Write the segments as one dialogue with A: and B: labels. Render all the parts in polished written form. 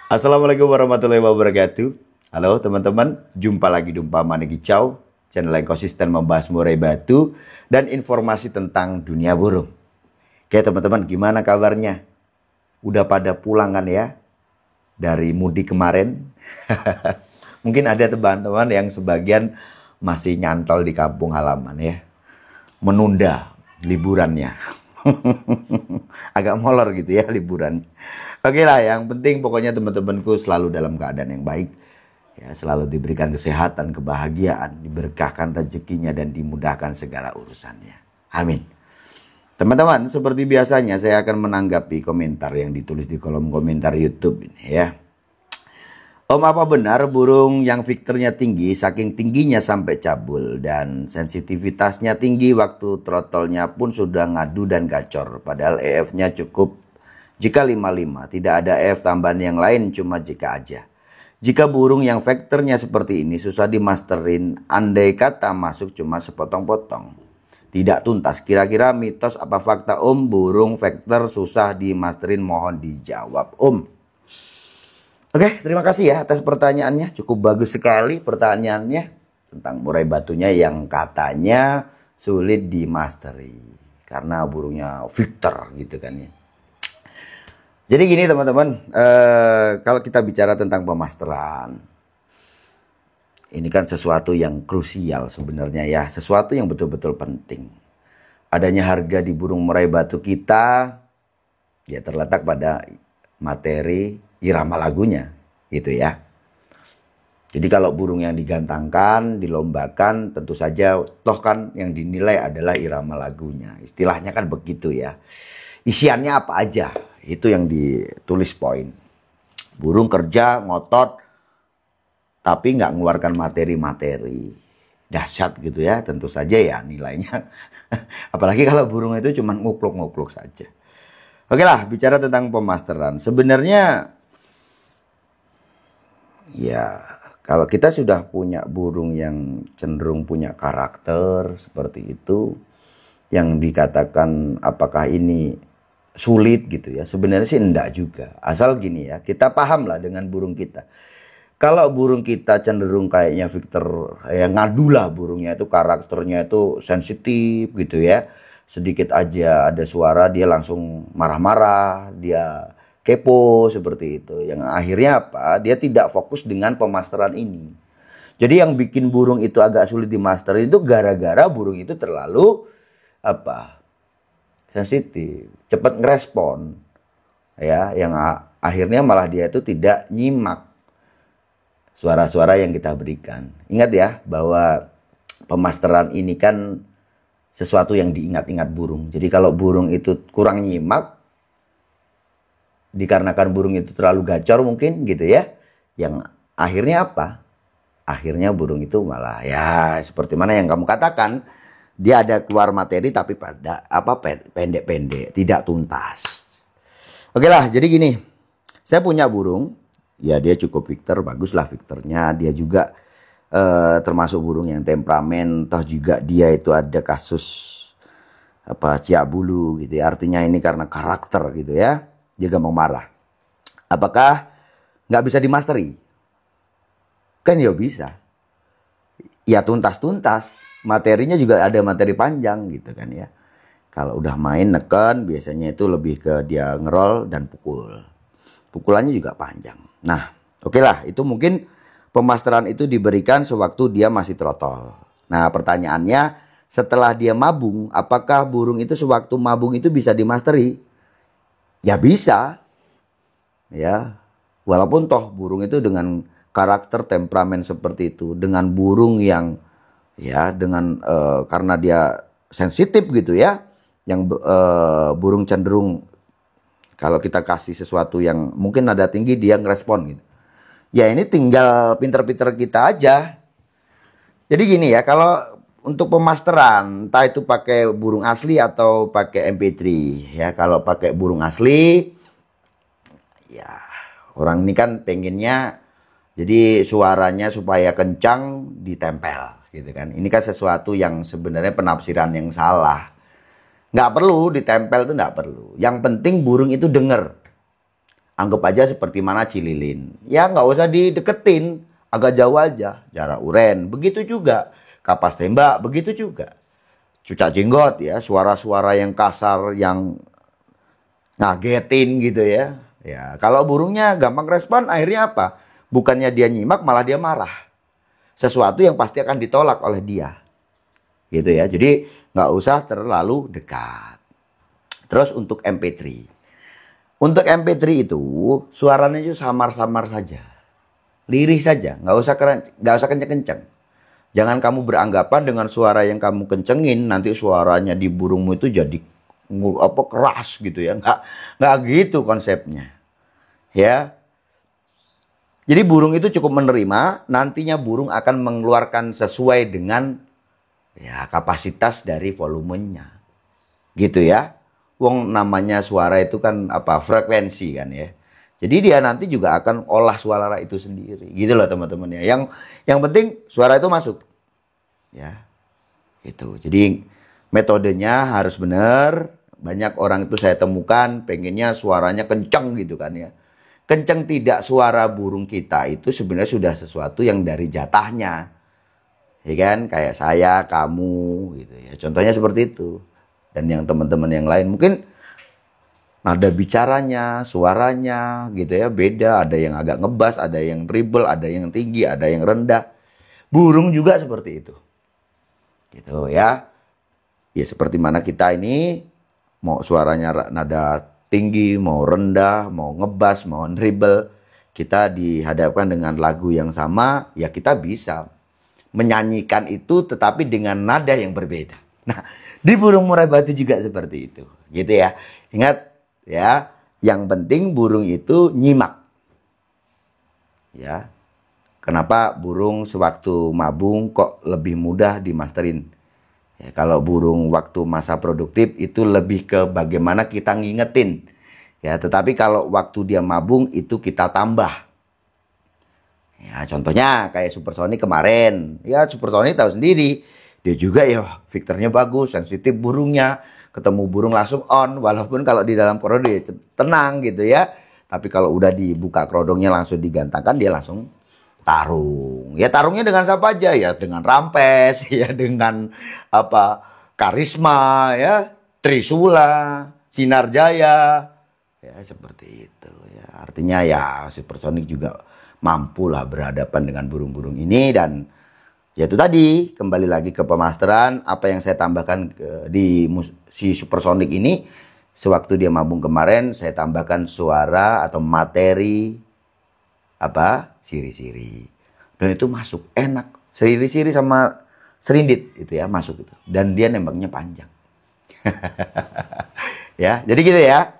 A: Assalamualaikum warahmatullahi wabarakatuh. Halo teman-teman, jumpa lagi di Umpama Negicau, channel yang konsisten membahas murai batu dan informasi tentang dunia burung. Oke teman-teman, gimana kabarnya? Udah pada pulang kan ya? Dari mudik kemarin? Mungkin ada teman-teman yang sebagian masih nyantol di kampung halaman ya. Menunda liburannya. Agak molor gitu ya liburan. Oke lah, yang penting pokoknya teman-temanku selalu dalam keadaan yang baik. Ya, selalu diberikan kesehatan, kebahagiaan, diberkahkan rezekinya dan dimudahkan segala urusannya. Amin. Teman-teman, seperti biasanya saya akan menanggapi komentar yang ditulis di kolom komentar YouTube ini ya. Om, apa benar burung yang Victornya tinggi, saking tingginya sampai cabul dan sensitivitasnya tinggi, waktu throttle-nya pun sudah ngadu dan gacor, padahal EF-nya cukup jika 55, tidak ada EF tambahan yang lain, cuma jika aja. Jika burung yang vektornya seperti ini susah dimasterin, andai kata masuk cuma sepotong-potong, tidak tuntas. Kira-kira mitos apa fakta Om burung vektor susah dimasterin? Mohon dijawab Om. Oke, terima kasih ya atas pertanyaannya. Cukup bagus sekali pertanyaannya tentang murai batunya yang katanya sulit dimasteri karena burungnya Victor gitu kan ya. Jadi gini teman-teman, kalau kita bicara tentang pemasteran, ini kan sesuatu yang krusial sebenarnya ya, sesuatu yang betul-betul penting. Adanya harga di burung murai batu kita ya terletak pada materi irama lagunya gitu ya. Jadi kalau burung yang digantangkan, dilombakan, tentu saja toh kan yang dinilai adalah irama lagunya. Istilahnya kan begitu ya. Isiannya apa aja, itu yang ditulis poin. Burung kerja ngotot tapi nggak mengeluarkan materi-materi dahsyat gitu ya, tentu saja ya nilainya. Apalagi kalau burung itu cuma ngupluk-ngupluk saja. Oke lah, bicara tentang pemasteran. Sebenarnya ya, kalau kita sudah punya burung yang cenderung punya karakter seperti itu, yang dikatakan apakah ini sulit gitu ya, sebenarnya sih enggak juga. Asal gini ya, kita paham lah dengan burung kita. Kalau burung kita cenderung kayaknya Victor, ya ngadu lah burungnya itu, karakternya itu sensitif gitu ya. Sedikit aja ada suara dia langsung marah-marah, dia kepo seperti itu. Yang akhirnya apa? Dia tidak fokus dengan pemasteran ini. Jadi yang bikin burung itu agak sulit dimaster itu gara-gara burung itu terlalu apa? Sensitif, cepat ngerespon. Ya, yang akhirnya malah dia itu tidak nyimak suara-suara yang kita berikan. Ingat ya bahwa pemasteran ini kan sesuatu yang diingat-ingat burung. Jadi kalau burung itu kurang nyimak, dikarenakan burung itu terlalu gacor mungkin gitu ya, yang akhirnya apa? Akhirnya burung itu malah ya seperti mana yang kamu katakan, dia ada keluar materi tapi pada apa pendek-pendek, tidak tuntas. Oke lah, jadi gini, saya punya burung, ya dia cukup Victor, baguslah Victornya. Dia juga termasuk burung yang temperamen, toh juga dia itu ada kasus apa ciak bulu gitu ya. Artinya ini karena karakter gitu ya. Dia gampang marah. Apakah nggak bisa dimasteri? Kan ya bisa. Ya tuntas-tuntas. Materinya juga ada materi panjang gitu kan ya. Kalau udah main neken biasanya itu lebih ke dia ngerol dan pukul. Pukulannya juga panjang. Nah oke lah, itu mungkin pemasteran itu diberikan sewaktu dia masih trotol. Nah pertanyaannya, setelah dia mabung, apakah burung itu sewaktu mabung itu bisa dimasteri? Ya bisa, ya. Walaupun toh burung itu dengan karakter temperamen seperti itu, dengan burung yang ya dengan karena dia sensitif gitu ya, yang burung cenderung kalau kita kasih sesuatu yang mungkin nada tinggi dia ngerespon gitu. Ya ini tinggal pinter-pinter kita aja. Jadi gini ya, kalau untuk pemasteran, entah itu pakai burung asli atau pakai MP3 ya. Kalau pakai burung asli, ya orang ini kan pengennya jadi suaranya supaya kencang ditempel gitu kan. Ini kan sesuatu yang sebenarnya penafsiran yang salah. Nggak perlu ditempel, itu nggak perlu. Yang penting burung itu denger Anggap aja seperti mana cililin. Ya nggak usah dideketin, agak jauh aja. Jarak uren, begitu juga. Kapas tembak, begitu juga. Cucak jenggot ya, suara-suara yang kasar, yang ngagetin gitu ya. Ya, kalau burungnya gampang respon, akhirnya apa? Bukannya dia nyimak, malah dia marah. Sesuatu yang pasti akan ditolak oleh dia. Gitu ya. Jadi nggak usah terlalu dekat. Terus untuk MP3. Untuk MP3 itu suaranya itu samar-samar saja. Lirih saja, nggak usah kenceng-kenceng. Jangan kamu beranggapan dengan suara yang kamu kencengin nanti suaranya di burungmu itu jadi keras gitu ya. Nggak gitu konsepnya. Ya. Jadi burung itu cukup menerima, nantinya burung akan mengeluarkan sesuai dengan ya kapasitas dari volumenya. Gitu ya. Wong namanya suara itu kan apa? Frekuensi kan ya. Jadi dia nanti juga akan olah suara itu sendiri. Gitu loh teman-teman ya. Yang penting suara itu masuk. Ya. Itu. Jadi metodenya harus benar. Banyak orang itu saya temukan pengennya suaranya kencang gitu kan ya. Kencang tidak suara burung kita itu sebenarnya sudah sesuatu yang dari jatahnya. Ya kan? Kayak saya, kamu gitu ya. Contohnya seperti itu. Dan yang teman-teman yang lain mungkin nada bicaranya, suaranya gitu ya beda. Ada yang agak ngebas, ada yang treble, ada yang tinggi, ada yang rendah. Burung juga seperti itu. Gitu ya. Ya seperti mana kita ini mau suaranya nada tinggi, mau rendah, mau ngebas, mau treble. Kita dihadapkan dengan lagu yang sama, ya kita bisa menyanyikan itu tetapi dengan nada yang berbeda. Nah, di burung murai batu juga seperti itu. Gitu ya. Ingat ya, yang penting burung itu nyimak. Ya. Kenapa burung sewaktu mabung kok lebih mudah dimasterin? Ya, kalau burung waktu masa produktif itu lebih ke bagaimana kita ngingetin. Ya, tetapi kalau waktu dia mabung itu kita tambah. Ya, contohnya kayak Supersonic kemarin. Ya, Supersonic tahu sendiri. Dia juga ya Victornya bagus, sensitif burungnya. Ketemu burung langsung on. Walaupun kalau di dalam korodong dia tenang gitu ya. Tapi kalau udah dibuka korodongnya langsung digantangkan, dia langsung tarung. Ya tarungnya dengan siapa aja ya. Dengan Rampes, ya dengan apa Karisma, ya Trisula, Sinar Jaya. Ya seperti itu ya. Artinya ya Supersonic juga mampulah berhadapan dengan burung-burung ini. Dan ya itu tadi, kembali lagi ke pemasteran, apa yang saya tambahkan di si Supersonic ini, sewaktu dia mabung kemarin, saya tambahkan suara atau materi, apa, siri-siri. Dan itu masuk, enak. Siri-siri sama serindit, itu ya, masuk itu. Dan dia nembaknya panjang. Ya, jadi gitu ya.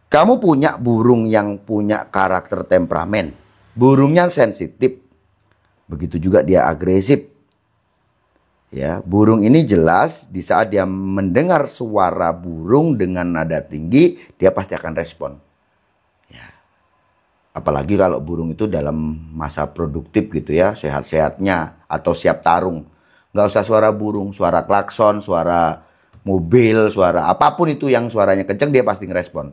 A: Kamu punya burung yang punya karakter temperamen. Burungnya sensitif. Begitu juga dia agresif. Ya, burung ini jelas di saat dia mendengar suara burung dengan nada tinggi, dia pasti akan respon. Ya. Apalagi kalau burung itu dalam masa produktif gitu ya, sehat-sehatnya atau siap tarung. Nggak usah suara burung, suara klakson, suara mobil, suara apapun itu yang suaranya kenceng dia pasti ngerespon.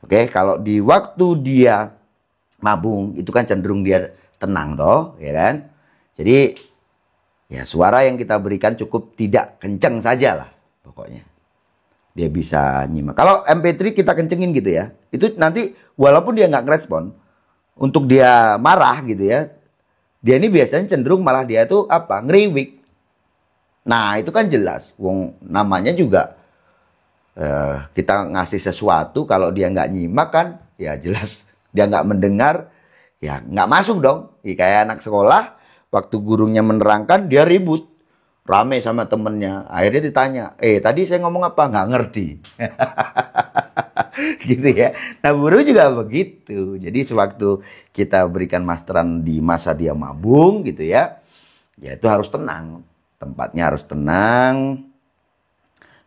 A: Oke, kalau di waktu dia mabung itu kan cenderung dia tenang toh, ya kan? Jadi ya suara yang kita berikan cukup tidak kenceng saja lah pokoknya. Dia bisa nyimak. Kalau MP3 kita kencengin gitu ya, itu nanti walaupun dia nggak ngerespon, untuk dia marah gitu ya, dia ini biasanya cenderung malah dia tuh apa? Ngeriwik. Nah itu kan jelas, wong namanya juga kita ngasih sesuatu, kalau dia nggak nyimak kan, ya jelas dia nggak mendengar. Ya nggak masuk dong. Kayak anak sekolah, waktu gurunya menerangkan dia ribut. Rame sama temennya. Akhirnya ditanya, tadi saya ngomong apa? Nggak ngerti. Gitu ya. Nah burung juga begitu. Jadi sewaktu kita berikan masteran di masa dia mabung gitu ya. Ya itu harus tenang. Tempatnya harus tenang.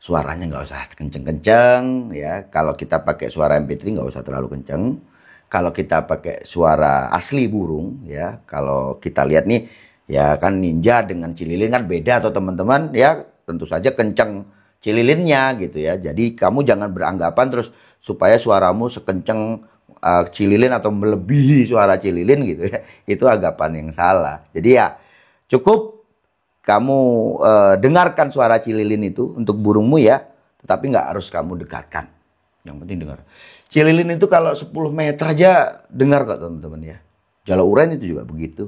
A: Suaranya nggak usah kenceng-kenceng. Ya. Kalau kita pakai suara MP3 nggak usah terlalu kenceng. Kalau kita pakai suara asli burung ya, kalau kita lihat nih ya kan ninja dengan cililin kan beda atau teman-teman ya, tentu saja kenceng cililinnya gitu ya. Jadi kamu jangan beranggapan terus supaya suaramu sekenceng cililin atau melebihi suara cililin gitu ya. Itu anggapan yang salah. Jadi ya cukup kamu dengarkan suara cililin itu untuk burungmu ya, tetapi nggak harus kamu dekatkan. Yang penting dengar. Cililin itu kalau 10 meter aja dengar kok teman-teman ya. Jalauren itu juga begitu.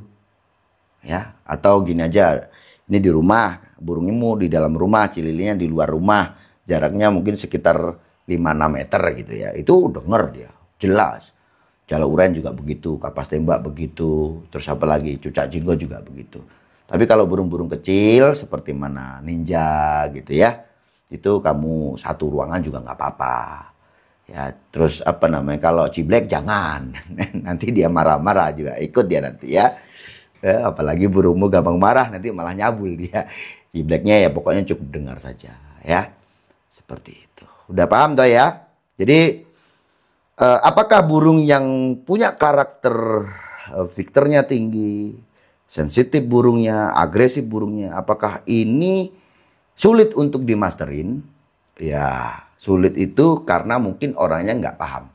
A: Ya, atau gini aja. Ini di rumah, burungmu di dalam rumah, cililinnya di luar rumah. Jaraknya mungkin sekitar 5-6 meter gitu ya. Itu denger dia, jelas. Jalauren juga begitu, kapas tembak begitu. Terus apa lagi? Cucak jinggo juga begitu. Tapi kalau burung-burung kecil seperti mana ninja gitu ya. Itu kamu satu ruangan juga nggak apa-apa. Ya, terus apa namanya, kalau ciblek jangan. Nanti dia marah-marah juga, ikut dia nanti ya. Apalagi burungmu gampang marah, nanti malah nyabul dia. Cibleknya ya pokoknya cukup dengar saja ya. Seperti itu. Udah paham toh ya? Jadi apakah burung yang punya karakter Victornya tinggi, sensitif burungnya, agresif burungnya, apakah ini sulit untuk dimasterin? Ya, sulit itu karena mungkin orangnya nggak paham.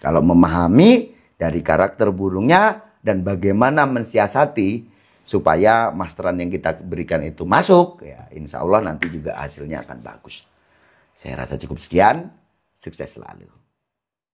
A: Kalau memahami dari karakter burungnya dan bagaimana mensiasati supaya masteran yang kita berikan itu masuk, ya insya Allah nanti juga hasilnya akan bagus. Saya rasa cukup sekian, sukses selalu.